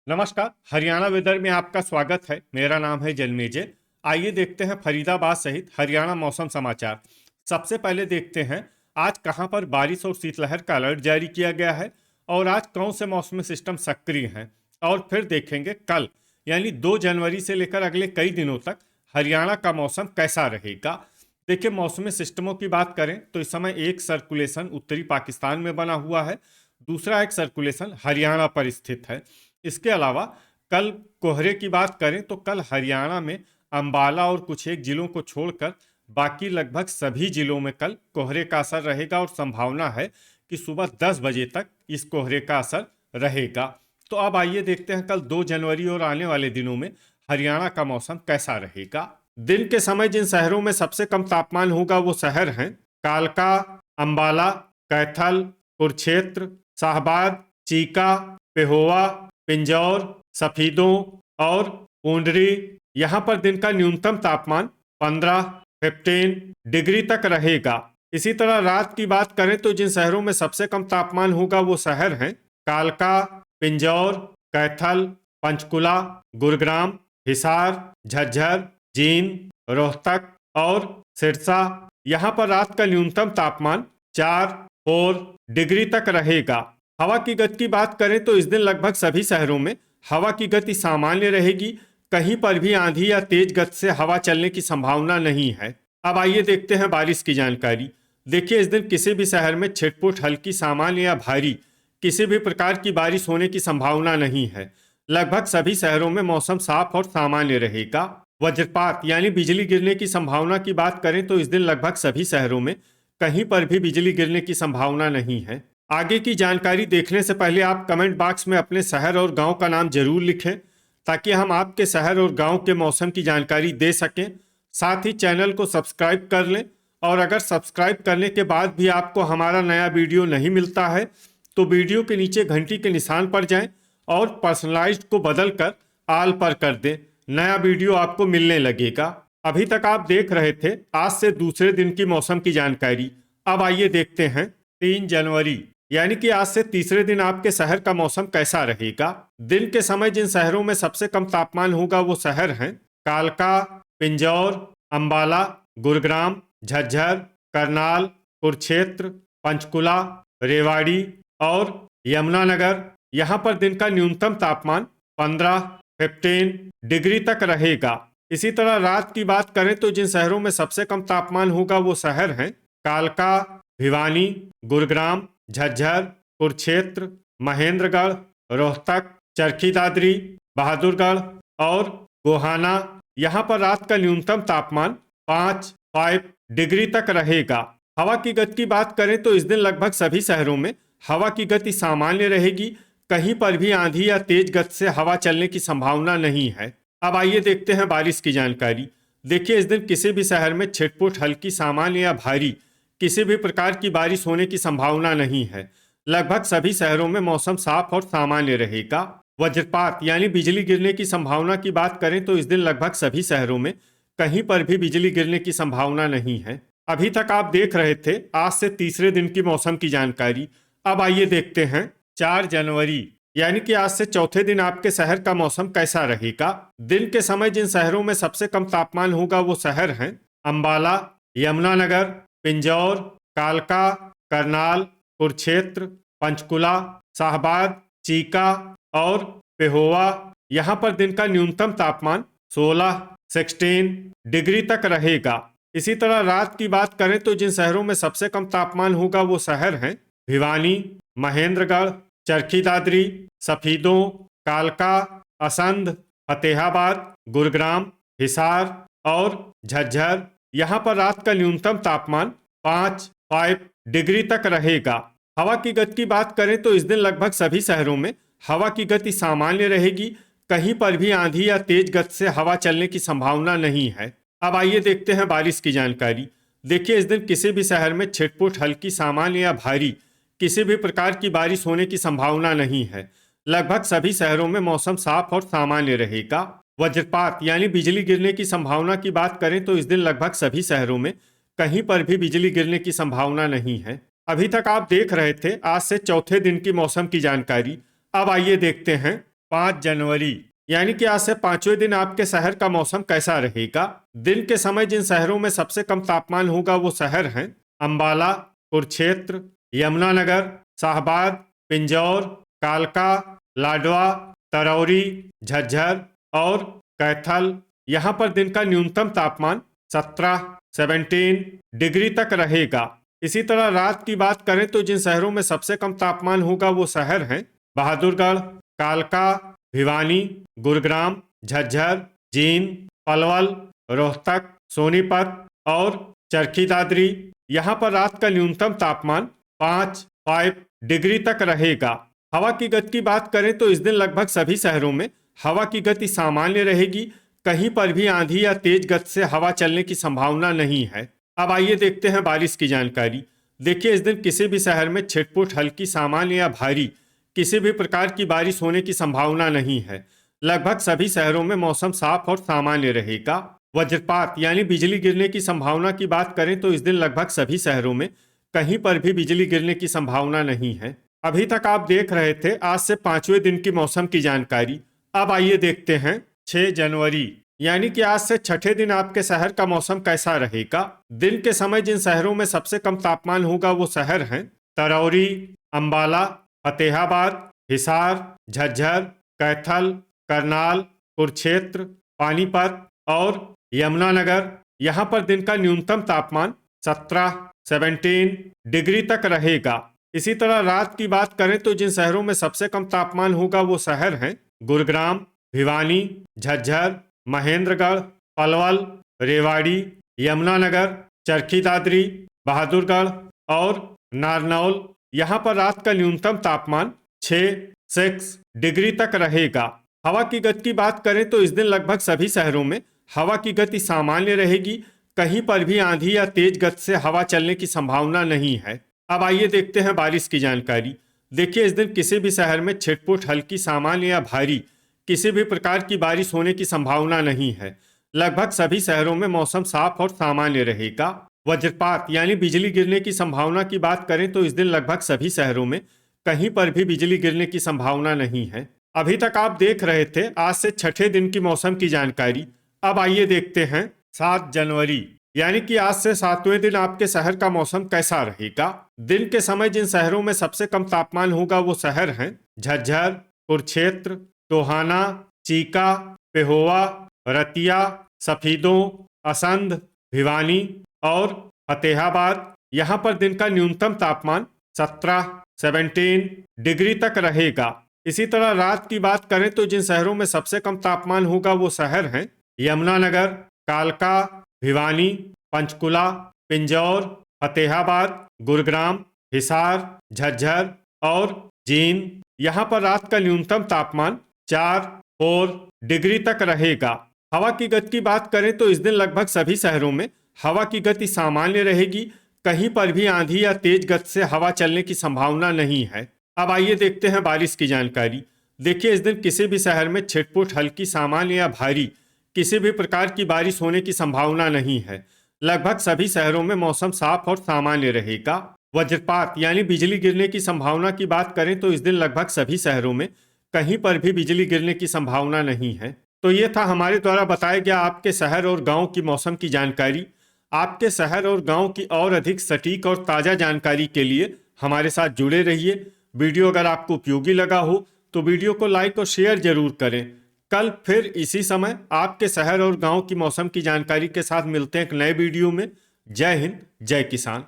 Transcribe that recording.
नमस्कार। हरियाणा वेदर में आपका स्वागत है। मेरा नाम है जन्मेजय। आइए देखते हैं फरीदाबाद सहित हरियाणा मौसम समाचार। सबसे पहले देखते हैं आज कहां पर बारिश और शीतलहर का अलर्ट जारी किया गया है और आज कौन से मौसमी सिस्टम सक्रिय हैं। और फिर देखेंगे कल यानी 2 जनवरी से लेकर अगले कई दिनों तक हरियाणा का मौसम कैसा रहेगा। देखिए, मौसमी सिस्टमों की बात करें तो इस समय एक सर्कुलेशन उत्तरी पाकिस्तान में बना हुआ है, दूसरा एक सर्कुलेशन हरियाणा पर स्थित है। इसके अलावा कल कोहरे की बात करें तो कल हरियाणा में अंबाला और कुछ एक जिलों को छोड़कर बाकी लगभग सभी जिलों में कल कोहरे का असर रहेगा और संभावना है कि सुबह 10 बजे तक इस कोहरे का असर रहेगा। तो अब आइए देखते हैं कल 2 जनवरी और आने वाले दिनों में हरियाणा का मौसम कैसा रहेगा। दिन के समय जिन शहरों में सबसे कम तापमान होगा वो शहर हैं कालका, अंबाला, कैथल, कुरुक्षेत्र, शाहबाद, चीका, पेहोवा, पिंजौर, सफीदों और पूंडरी। यहाँ पर दिन का न्यूनतम तापमान 15 डिग्री तक रहेगा। इसी तरह रात की बात करें तो जिन शहरों में सबसे कम तापमान होगा वो शहर हैं कालका, पिंजौर, कैथल, पंचकुला, गुरुग्राम, हिसार, झज्जर, जींद, रोहतक और सिरसा। यहाँ पर रात का न्यूनतम तापमान 4 डिग्री तक रहेगा। हवा की गति की बात करें तो इस दिन लगभग सभी शहरों में हवा की गति सामान्य रहेगी। कहीं पर भी आंधी या तेज गति से हवा चलने की संभावना नहीं है। अब आइए देखते हैं बारिश की जानकारी। देखिए, इस दिन किसी भी शहर में छिटपुट हल्की, सामान्य या भारी किसी भी प्रकार की बारिश होने की संभावना नहीं है। लगभग सभी शहरों में मौसम साफ और सामान्य रहेगा। वज्रपात यानी बिजली गिरने की संभावना की बात करें तो इस दिन लगभग सभी शहरों में कहीं पर भी बिजली गिरने की संभावना नहीं है। आगे की जानकारी देखने से पहले आप कमेंट बॉक्स में अपने शहर और गांव का नाम जरूर लिखें ताकि हम आपके शहर और गांव के मौसम की जानकारी दे सकें। साथ ही चैनल को सब्सक्राइब कर लें और अगर सब्सक्राइब करने के बाद भी आपको हमारा नया वीडियो नहीं मिलता है तो वीडियो के नीचे घंटी के निशान पर जाएं और पर्सनलाइज्ड को बदल कर आल पर कर दें। नया वीडियो आपको मिलने लगेगा। अभी तक आप देख रहे थे आज से दूसरे दिन की मौसम की जानकारी। अब आइए देखते हैं 3 जनवरी यानी कि आज से तीसरे दिन आपके शहर का मौसम कैसा रहेगा। दिन के समय जिन शहरों में सबसे कम तापमान होगा वो शहर हैं कालका, पिंजौर, अंबाला, गुरुग्राम, झज्जर, करनाल, कुरुक्षेत्र, पंचकुला, रेवाड़ी और यमुनानगर। यहाँ पर दिन का न्यूनतम तापमान 15 डिग्री तक रहेगा। इसी तरह रात की बात करें तो जिन शहरों में सबसे कम तापमान होगा वो शहर हैं कालका, भिवानी, गुरुग्राम, झज्जर, कुरुक्षेत्र, महेंद्रगढ़, रोहतक, चरखी दादरी, बहादुरगढ़ और गोहाना। यहाँ पर रात का न्यूनतम तापमान 5 डिग्री तक रहेगा। हवा की गति की बात करें तो इस दिन लगभग सभी शहरों में हवा की गति सामान्य रहेगी। कहीं पर भी आंधी या तेज गति से हवा चलने की संभावना नहीं है। अब आइए देखते हैं बारिश की जानकारी। देखिए, इस दिन किसी भी शहर में छिटपुट हल्की, सामान्य या भारी किसी भी प्रकार की बारिश होने की संभावना नहीं है। लगभग सभी शहरों में मौसम साफ और सामान्य रहेगा। वज्रपात यानी बिजली गिरने की संभावना की बात करें तो इस दिन लगभग सभी शहरों में कहीं पर भी बिजली गिरने की संभावना नहीं है। अभी तक आप देख रहे थे आज से तीसरे दिन की मौसम की जानकारी। अब आइए देखते हैं 4 जनवरी यानी कि आज से चौथे दिन आपके शहर का मौसम कैसा रहेगा। दिन के समय जिन शहरों में सबसे कम तापमान होगा वो शहर हैं अंबाला, यमुनानगर, पिंजौर, कालका, करनाल, कुरुक्षेत्र, पंचकुला, शाहबाद, चीका और पेहोवा। यहाँ पर दिन का न्यूनतम तापमान 16 डिग्री तक रहेगा। इसी तरह रात की बात करें तो जिन शहरों में सबसे कम तापमान होगा वो शहर हैं भिवानी, महेंद्रगढ़, चरखी दादरी, सफीदों, कालका, असंध, फतेहाबाद, गुरुग्राम, हिसार और झज्जर। यहाँ पर रात का न्यूनतम तापमान 5 डिग्री तक रहेगा। हवा की गति की बात करें तो इस दिन लगभग सभी शहरों में हवा की गति सामान्य रहेगी। कहीं पर भी आंधी या तेज गति से हवा चलने की संभावना नहीं है। अब आइए देखते हैं बारिश की जानकारी। देखिए, इस दिन किसी भी शहर में छिटपुट हल्की, सामान्य या भारी किसी भी प्रकार की बारिश होने की संभावना नहीं है। लगभग सभी शहरों में मौसम साफ और सामान्य रहेगा। वज्रपात यानी बिजली गिरने की संभावना की बात करें तो इस दिन लगभग सभी शहरों में कहीं पर भी बिजली गिरने की संभावना नहीं है। अभी तक आप देख रहे थे आज से चौथे दिन की मौसम की जानकारी। अब आइए देखते हैं 5 जनवरी यानी कि आज से पांचवें दिन आपके शहर का मौसम कैसा रहेगा। दिन के समय जिन शहरों में सबसे कम तापमान होगा वो शहर हैं अंबाला, कुरुक्षेत्र, यमुनानगर, शाहबाद, पिंजौर, कालका, लाडवा, तरौरी, झज्जर और कैथल। यहाँ पर दिन का न्यूनतम तापमान 17 डिग्री तक रहेगा। इसी तरह रात की बात करें तो जिन शहरों में सबसे कम तापमान होगा वो शहर हैं बहादुरगढ़, कालका, भिवानी, गुरुग्राम, झज्जर, जींद, पलवल, रोहतक, सोनीपत और चरखी दादरी। यहाँ पर रात का न्यूनतम तापमान 5 डिग्री तक रहेगा। हवा की गति की बात करें तो इस दिन लगभग सभी शहरों में हवा की गति सामान्य रहेगी। कहीं पर भी आंधी या तेज गति से हवा चलने की संभावना नहीं है। अब आइए देखते हैं बारिश की जानकारी। देखिए, इस दिन किसी भी शहर में छिटपुट हल्की, सामान्य या भारी किसी भी प्रकार की बारिश होने की संभावना नहीं है। लगभग सभी शहरों में मौसम साफ और सामान्य रहेगा। वज्रपात यानी बिजली गिरने की संभावना की बात करें तो इस दिन लगभग सभी शहरों में कहीं पर भी बिजली गिरने की संभावना नहीं है। अभी तक आप देख रहे थे आज से पांचवें दिन की मौसम की जानकारी। अब आइए देखते हैं 6 जनवरी यानी कि आज से छठे दिन आपके शहर का मौसम कैसा रहेगा। दिन के समय जिन शहरों में सबसे कम तापमान होगा वो शहर हैं तरौरी, अंबाला, फतेहाबाद, हिसार, झज्जर, कैथल, करनाल, कुरुक्षेत्र, पानीपत और यमुनानगर। यहाँ पर दिन का न्यूनतम तापमान 17 डिग्री तक रहेगा। इसी तरह रात की बात करें तो जिन शहरों में सबसे कम तापमान होगा वो शहर हैं गुरुग्राम, भिवानी, झज्जर, महेंद्रगढ़, पलवल, रेवाड़ी, यमुनानगर, चरखी दादरी, बहादुरगढ़ और नारनौल। यहाँ पर रात का न्यूनतम तापमान 6 डिग्री तक रहेगा। हवा की गति की बात करें तो इस दिन लगभग सभी शहरों में हवा की गति सामान्य रहेगी। कहीं पर भी आंधी या तेज गति से हवा चलने की संभावना नहीं है। अब आइए देखते हैं बारिश की जानकारी। देखिए, इस दिन किसी भी शहर में छिटपुट हल्की, सामान्य या भारी किसी भी प्रकार की बारिश होने की संभावना नहीं है। लगभग सभी शहरों में मौसम साफ और सामान्य रहेगा। वज्रपात यानी बिजली गिरने की संभावना की बात करें तो इस दिन लगभग सभी शहरों में कहीं पर भी बिजली गिरने की संभावना नहीं है। अभी तक आप देख रहे थे आज से छठे दिन की मौसम की जानकारी। अब आइए देखते हैं 7 जनवरी यानी कि आज से सातवें दिन आपके शहर का मौसम कैसा रहेगा। दिन के समय जिन शहरों में सबसे कम तापमान होगा वो शहर हैं झज्जर, कुरुक्षेत्र, टोहाना, चीका, पेहोवा, रतिया, सफीदों, असंध, भिवानी और फतेहाबाद। यहाँ पर दिन का न्यूनतम तापमान 17 डिग्री तक रहेगा। इसी तरह रात की बात करें तो जिन शहरों में सबसे कम तापमान होगा वो शहर हैं यमुनानगर, कालका, भिवानी, पंचकुला, पिंजौर, फतेहाबाद, गुरुग्राम, हिसार, झज्जर और जींद। यहाँ पर रात का न्यूनतम तापमान 4 डिग्री तक रहेगा। हवा की गति की बात करें तो इस दिन लगभग सभी शहरों में हवा की गति सामान्य रहेगी। कहीं पर भी आंधी या तेज गति से हवा चलने की संभावना नहीं है। अब आइए देखते हैं बारिश की जानकारी। देखिए, इस दिन किसी भी शहर में छिटपुट हल्की, सामान्य या भारी किसी भी प्रकार की बारिश होने की संभावना नहीं है। लगभग सभी शहरों में मौसम साफ और सामान्य रहेगा। वज्रपात यानी बिजली गिरने की संभावना की बात करें तो इस दिन लगभग सभी शहरों में कहीं पर भी बिजली गिरने की संभावना नहीं है। तो ये था हमारे द्वारा बताया गया आपके शहर और गांव की मौसम की जानकारी। आपके शहर और गांव की और अधिक सटीक और ताज़ा जानकारी के लिए हमारे साथ जुड़े रहिए। वीडियो अगर आपको उपयोगी लगा हो तो वीडियो को लाइक और शेयर जरूर करें। कल फिर इसी समय आपके शहर और गांव की मौसम की जानकारी के साथ मिलते हैं एक नए वीडियो में। जय हिंद, जय किसान।